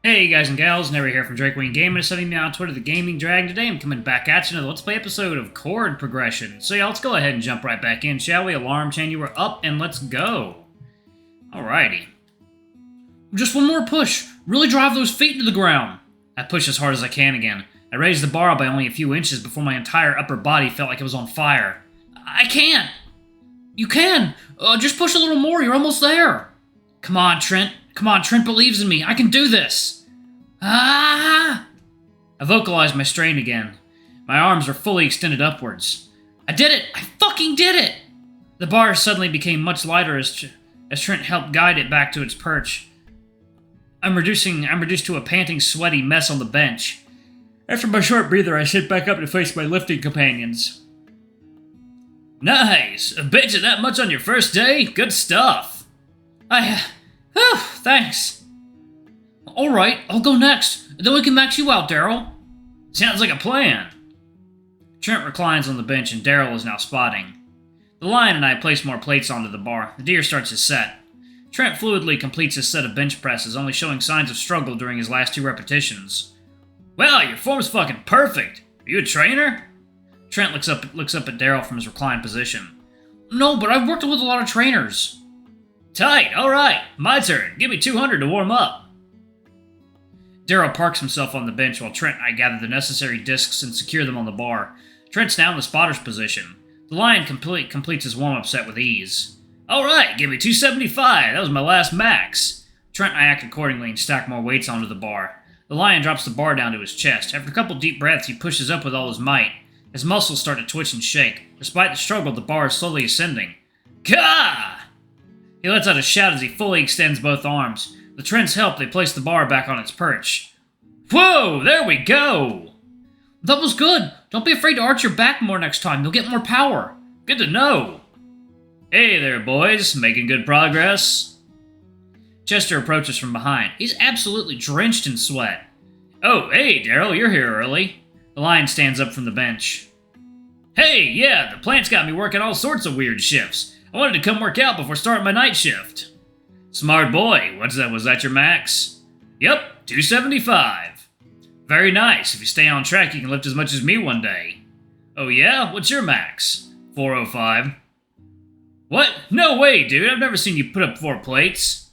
Hey guys and gals, Never here from Drakewing Gaming, sending me on Twitter, the Gaming Dragon. Today I'm coming back at you another Let's Play episode of Chord progression. So yeah, let's go ahead and jump right back in, shall we? Alarm chain, you were up, and let's go. Alrighty. Just one more push. Really drive those feet into the ground. I push as hard as I can again. I raised the bar by only a few inches before my entire upper body felt like it was on fire. I can't! You can! Just push a little more, you're almost there. Come on, Trent. Come on, Trent believes in me. I can do this. Ah! I vocalized my strain again. My arms were fully extended upwards. I did it! I fucking did it! The bar suddenly became much lighter as Trent helped guide it back to its perch. I'm reduced to a panting, sweaty mess on the bench. After my short breather, I sit back up to face my lifting companions. Nice! A bench of that much on your first day? Good stuff! Thanks. Alright, I'll go next. Then we can max you out, Daryl. Sounds like a plan. Trent reclines on the bench and Daryl is now spotting. The lion and I place more plates onto the bar. The deer starts his set. Trent fluidly completes his set of bench presses, only showing signs of struggle during his last 2 repetitions. Well, your form's fucking perfect. Are you a trainer? Trent looks up at Daryl from his reclined position. No, but I've worked with a lot of trainers. Tight, alright. My turn. Give me 200 to warm up. Daryl parks himself on the bench while Trent and I gather the necessary discs and secure them on the bar. Trent's now in the spotter's position. The lion completes his warm-up set with ease. Alright, give me 275. That was my last max. Trent and I act accordingly and stack more weights onto the bar. The lion drops the bar down to his chest. After a couple deep breaths, he pushes up with all his might. His muscles start to twitch and shake. Despite the struggle, the bar is slowly ascending. Gah! He lets out a shout as he fully extends both arms. With Trent's help, they place the bar back on its perch. Whoa, there we go! That was good. Don't be afraid to arch your back more next time. You'll get more power. Good to know. Hey there, boys. Making good progress? Chester approaches from behind. He's absolutely drenched in sweat. Oh, hey, Daryl, you're here early. The lion stands up from the bench. Hey, yeah, the plant's got me working all sorts of weird shifts. I wanted to come work out before starting my night shift. Smart boy. Was that your max? Yep, 275. Very nice. If you stay on track, you can lift as much as me one day. Oh yeah? What's your max? 405. What? No way, dude. I've never seen you put up 4 plates.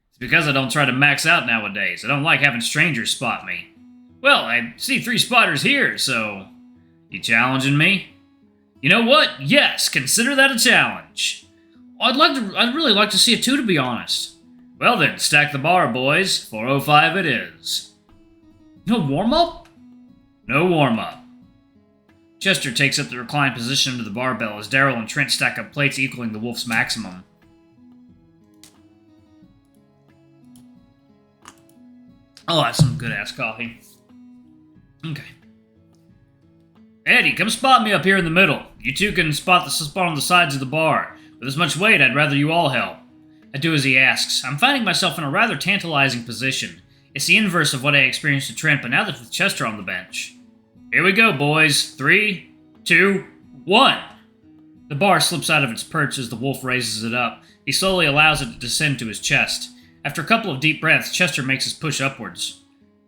It's because I don't try to max out nowadays. I don't like having strangers spot me. Well, I see 3 spotters here, so... You challenging me? You know what? Yes, consider that a challenge. I'd really like to see it too, to be honest. Well then, stack the bar, boys. 405 it is. No warm-up? No warm-up. Chester takes up the reclined position under the barbell as Daryl and Trent stack up plates equaling the wolf's maximum. Oh, that's some good-ass coffee. Okay. Eddie, come spot me up here in the middle. You two can spot on the sides of the bar. With as much weight, I'd rather you all help. I do as he asks. I'm finding myself in a rather tantalizing position. It's the inverse of what I experienced at Trent, but now that with Chester on the bench. Here we go, boys. 3, 2, 1. The bar slips out of its perch as the wolf raises it up. He slowly allows it to descend to his chest. After a couple of deep breaths, Chester makes his push upwards.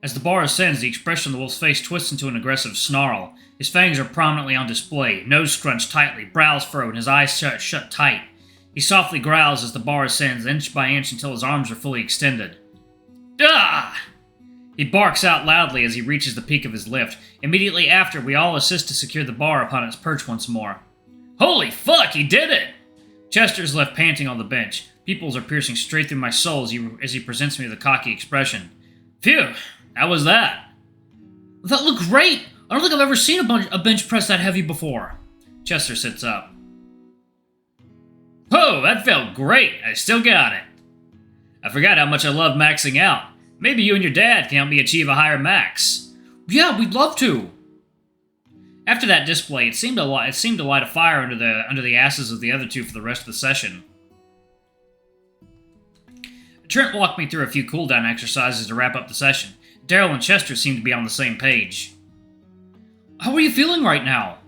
As the bar ascends, the expression on the wolf's face twists into an aggressive snarl. His fangs are prominently on display, nose scrunched tightly, brows furrowed, and his eyes shut tight. He softly growls as the bar ascends, inch by inch, until his arms are fully extended. Ah! He barks out loudly as he reaches the peak of his lift. Immediately after, we all assist to secure the bar upon its perch once more. Holy fuck, he did it! Chester's left panting on the bench. Pupils are piercing straight through my soul as he presents me with a cocky expression. Phew, how was that? That looked great! I don't think I've ever seen a bench press that heavy before. Chester sits up. Oh, that felt great. I still got it. I forgot how much I love maxing out. Maybe you and your dad can help me achieve a higher max. Yeah, we'd love to. After that display, it seemed to light a fire under the asses of the other two for the rest of the session. Trent walked me through a few cooldown exercises to wrap up the session. Daryl and Chester seemed to be on the same page. How are you feeling right now?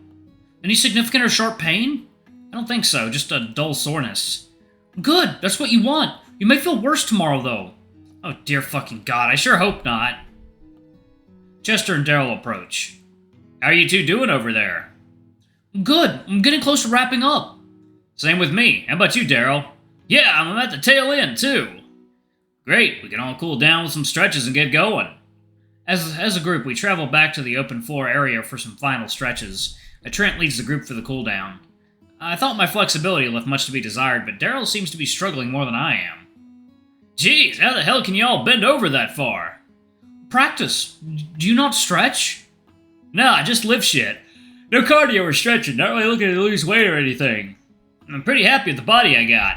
Any significant or sharp pain? I don't think so, just a dull soreness. Good, that's what you want. You may feel worse tomorrow, though. Oh, dear fucking God, I sure hope not. Chester and Daryl approach. How are you two doing over there? Good. I'm getting close to wrapping up. Same with me. How about you, Daryl? Yeah, I'm at the tail end, too. Great. We can all cool down with some stretches and get going. As a group, we travel back to the open floor area for some final stretches. Trent leads the group for the cooldown. I thought my flexibility left much to be desired, but Daryl seems to be struggling more than I am. Jeez, how the hell can you all bend over that far? Practice. Do you not stretch? Nah, just lift shit. No cardio or stretching, not really looking to lose weight or anything. I'm pretty happy with the body I got.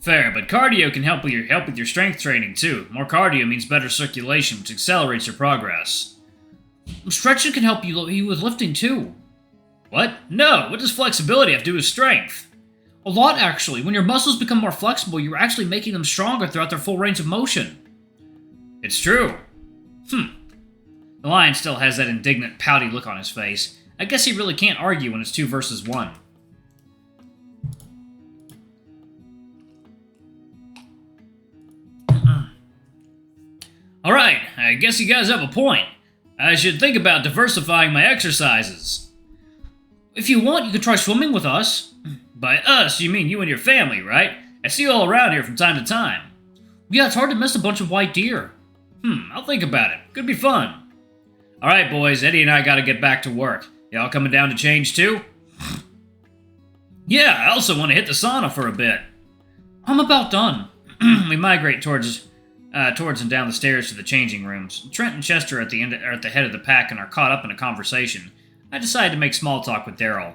Fair, but cardio can help with your strength training too. More cardio means better circulation, which accelerates your progress. Stretching can help you with lifting too. What? No, what does flexibility have to do with strength? A lot, actually. When your muscles become more flexible, you're actually making them stronger throughout their full range of motion. It's true. The lion still has that indignant, pouty look on his face. I guess he really can't argue when it's 2 versus 1. Alright, I guess you guys have a point. I should think about diversifying my exercises. If you want, you could try swimming with us. By us, you mean you and your family, right? I see you all around here from time to time. Yeah, it's hard to miss a bunch of white deer. I'll think about it. Could be fun. Alright, boys, Eddie and I gotta get back to work. Y'all coming down to change too? Yeah, I also want to hit the sauna for a bit. I'm about done. We migrate towards and down the stairs to the changing rooms. Trent and Chester are at the head of the pack and are caught up in a conversation. I decide to make small talk with Daryl.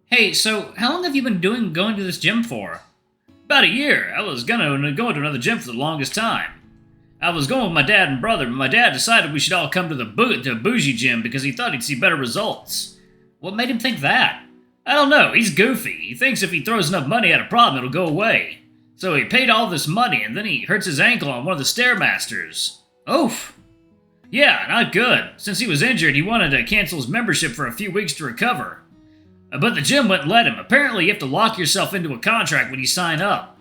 Hey, so how long have you been going to this gym for? About a year. I was going to another gym for the longest time. I was going with my dad and brother, but my dad decided we should all come to the bougie gym because he thought he'd see better results. What made him think that? I don't know, he's goofy. He thinks if he throws enough money at a problem, it'll go away. So he paid all this money, and then he hurts his ankle on one of the Stairmasters. Oof. Yeah, not good. Since he was injured, he wanted to cancel his membership for a few weeks to recover. But the gym wouldn't let him. Apparently, you have to lock yourself into a contract when you sign up.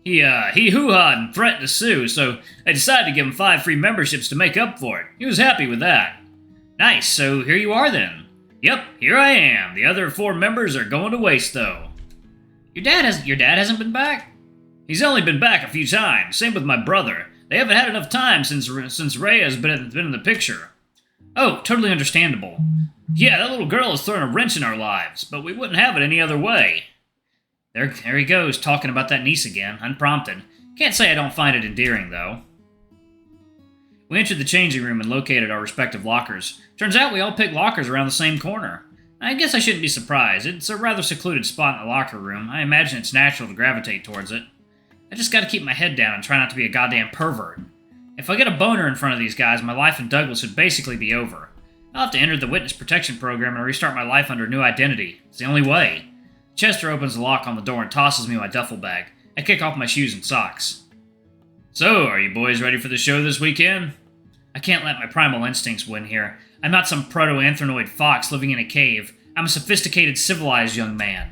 He hoo-hawed and threatened to sue, so I decided to give him 5 free memberships to make up for it. He was happy with that. Nice, so here you are then. Yep, here I am. The other 4 members are going to waste, though. Your dad hasn't been back? He's only been back a few times. Same with my brother. They haven't had enough time since Ray has been in the picture. Oh, totally understandable. Yeah, that little girl has thrown a wrench in our lives, but we wouldn't have it any other way. There he goes, talking about that niece again, unprompted. Can't say I don't find it endearing, though. We entered the changing room and located our respective lockers. Turns out we all picked lockers around the same corner. I guess I shouldn't be surprised. It's a rather secluded spot in the locker room. I imagine it's natural to gravitate towards it. I just gotta keep my head down and try not to be a goddamn pervert. If I get a boner in front of these guys, my life in Douglas would basically be over. I'll have to enter the witness protection program and restart my life under a new identity. It's the only way. Chester opens the lock on the door and tosses me my duffel bag. I kick off my shoes and socks. So, are you boys ready for the show this weekend? I can't let my primal instincts win here. I'm not some proto-anthronoid fox living in a cave. I'm a sophisticated, civilized young man.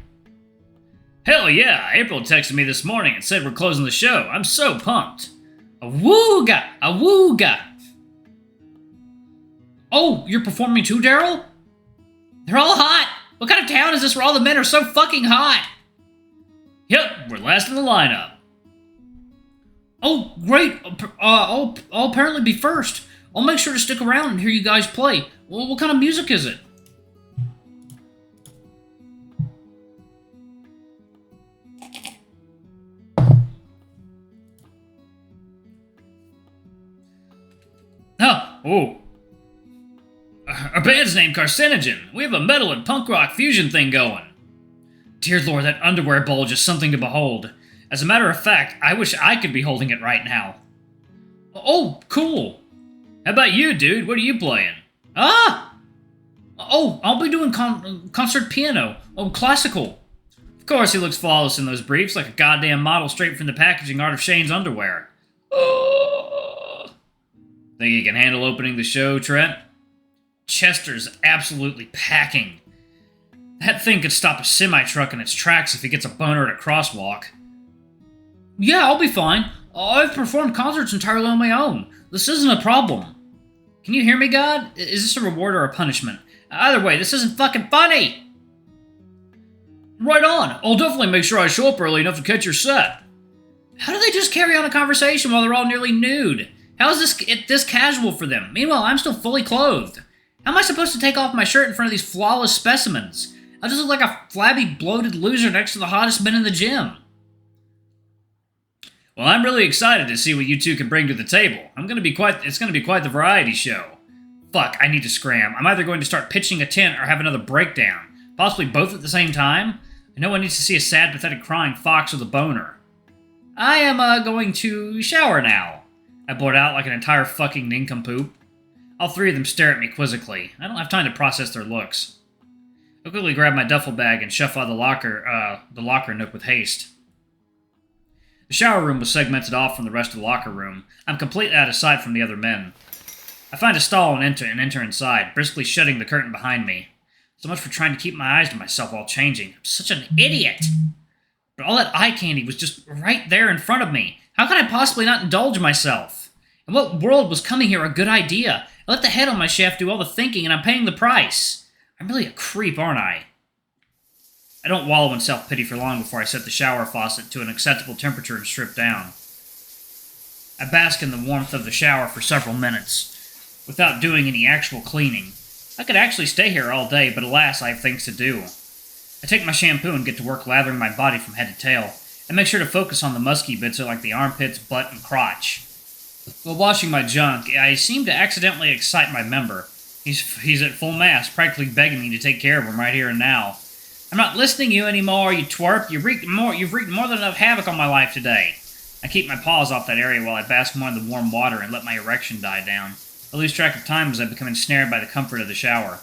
Hell yeah! April texted me this morning and said we're closing the show. I'm so pumped. Awooga! Awooga! Oh, you're performing too, Daryl? They're all hot! What kind of town is this where all the men are so fucking hot? Yep, we're last in the lineup. Oh, great! I'll apparently be first. I'll make sure to stick around and hear you guys play. Well, what kind of music is it? Oh. Our band's named Carcinogen. We have a metal and punk rock fusion thing going. Dear Lord, that underwear bulge is something to behold. As a matter of fact, I wish I could be holding it right now. Oh, cool. How about you, dude? What are you playing? Ah! Oh, I'll be doing concert piano. Oh, classical. Of course, he looks flawless in those briefs, like a goddamn model straight from the packaging art of Shane's underwear. Think you can handle opening the show, Trent? Chester's absolutely packing. That thing could stop a semi-truck in its tracks if he gets a boner at a crosswalk. Yeah, I'll be fine. I've performed concerts entirely on my own. This isn't a problem. Can you hear me, God? Is this a reward or a punishment? Either way, this isn't fucking funny! Right on! I'll definitely make sure I show up early enough to catch your set. How do they just carry on a conversation while they're all nearly nude? How is this casual for them? Meanwhile, I'm still fully clothed. How am I supposed to take off my shirt in front of these flawless specimens? I'll just look like a flabby, bloated loser next to the hottest men in the gym. Well, I'm really excited to see what you two can bring to the table. It's gonna be quite the variety show. Fuck, I need to scram. I'm either going to start pitching a tent or have another breakdown. Possibly both at the same time? No one needs to see a sad, pathetic, crying fox with a boner. I am, going to shower now. I blurt out like an entire fucking nincompoop. All three of them stare at me quizzically. I don't have time to process their looks. I quickly grab my duffel bag and shuffle out the locker nook with haste. The shower room was segmented off from the rest of the locker room. I'm completely out of sight from the other men. I find a stall and enter inside, briskly shutting the curtain behind me. So much for trying to keep my eyes to myself while changing. I'm such an idiot! But all that eye candy was just right there in front of me. How could I possibly not indulge myself? In what world was coming here a good idea? I let the head on my shaft do all the thinking, and I'm paying the price. I'm really a creep, aren't I? I don't wallow in self-pity for long before I set the shower faucet to an acceptable temperature and strip down. I bask in the warmth of the shower for several minutes, without doing any actual cleaning. I could actually stay here all day, but alas, I have things to do. I take my shampoo and get to work lathering my body from head to tail, and make sure to focus on the musky bits like the armpits, butt, and crotch. While washing my junk, I seem to accidentally excite my member. He's at full mast, practically begging me to take care of him right here and now. I'm not listening to you anymore, you twerp. You've wreaked more than enough havoc on my life today. I keep my paws off that area while I bask more in the warm water and let my erection die down. I lose track of time as I become ensnared by the comfort of the shower.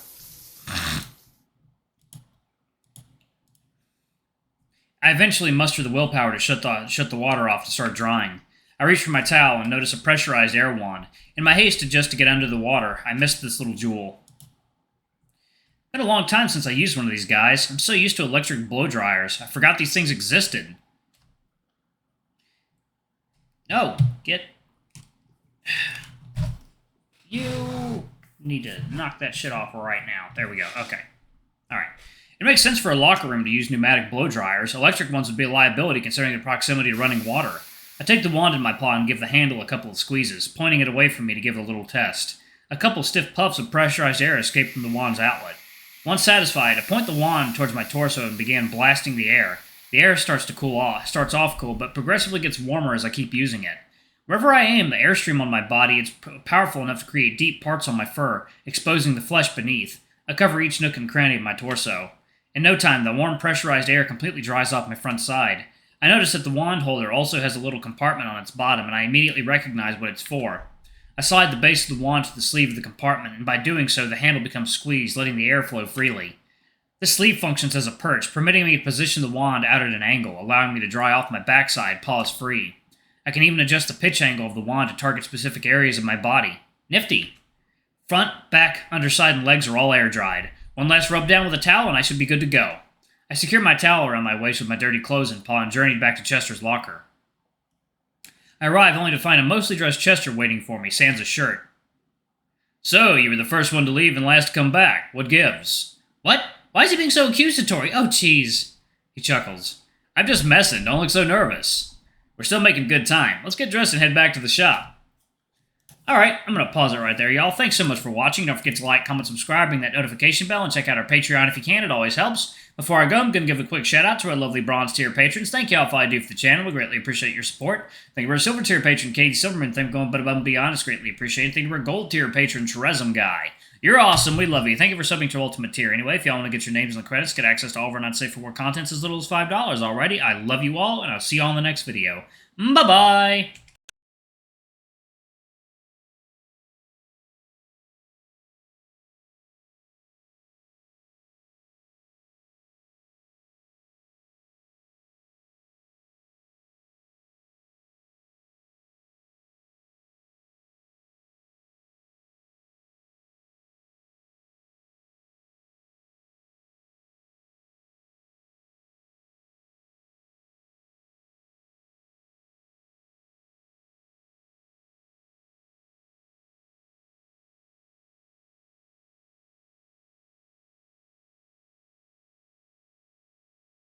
I eventually muster the willpower to shut the water off to start drying. I reach for my towel and notice a pressurized air wand. In my haste to get under the water, I missed this little jewel. It's been a long time since I used one of these guys. I'm so used to electric blow dryers. I forgot these things existed. No, get... You need to knock that shit off right now. There we go. Okay. Alright. It makes sense for a locker room to use pneumatic blow dryers. Electric ones would be a liability considering the proximity to running water. I take the wand in my paw and give the handle a couple of squeezes, pointing it away from me to give it a little test. A couple stiff puffs of pressurized air escape from the wand's outlet. Once satisfied, I point the wand towards my torso and begin blasting the air. The air starts off cool, but progressively gets warmer as I keep using it. Wherever I aim, the airstream on my body is powerful enough to create deep parts on my fur, exposing the flesh beneath. I cover each nook and cranny of my torso. In no time, the warm pressurized air completely dries off my front side. I notice that the wand holder also has a little compartment on its bottom, and I immediately recognize what it's for. I slide the base of the wand to the sleeve of the compartment, and by doing so, the handle becomes squeezed, letting the air flow freely. This sleeve functions as a perch, permitting me to position the wand out at an angle, allowing me to dry off my backside, paws free. I can even adjust the pitch angle of the wand to target specific areas of my body. Nifty! Front, back, underside, and legs are all air-dried. One last rub down with a towel and I should be good to go. I secure my towel around my waist with my dirty clothes in paw and journeyed back to Chester's locker. I arrive only to find a mostly dressed Chester waiting for me, sans a shirt. So, you were the first one to leave and last to come back. What gives? What? Why is he being so accusatory? Oh, jeez. He chuckles. I'm just messing. Don't look so nervous. We're still making good time. Let's get dressed and head back to the shop. Alright, I'm going to pause it right there, y'all. Thanks so much for watching. Don't forget to like, comment, subscribe, ring that notification bell, and check out our Patreon if you can. It always helps. Before I go, I'm going to give a quick shout out to our lovely bronze tier patrons. Thank y'all for all you do for the channel. We greatly appreciate your support. Thank you for our silver tier patron, Katie Silverman. Thank you for going above and beyond. It's greatly appreciated. Thank you for our gold tier patron, Teresum Guy. You're awesome. We love you. Thank you for subbing to Ultimate Tier. Anyway, if y'all want to get your names in the credits, get access to all of our not safe for work contents as little as $5 already. I love you all, and I'll see y'all in the next video. Bye-bye.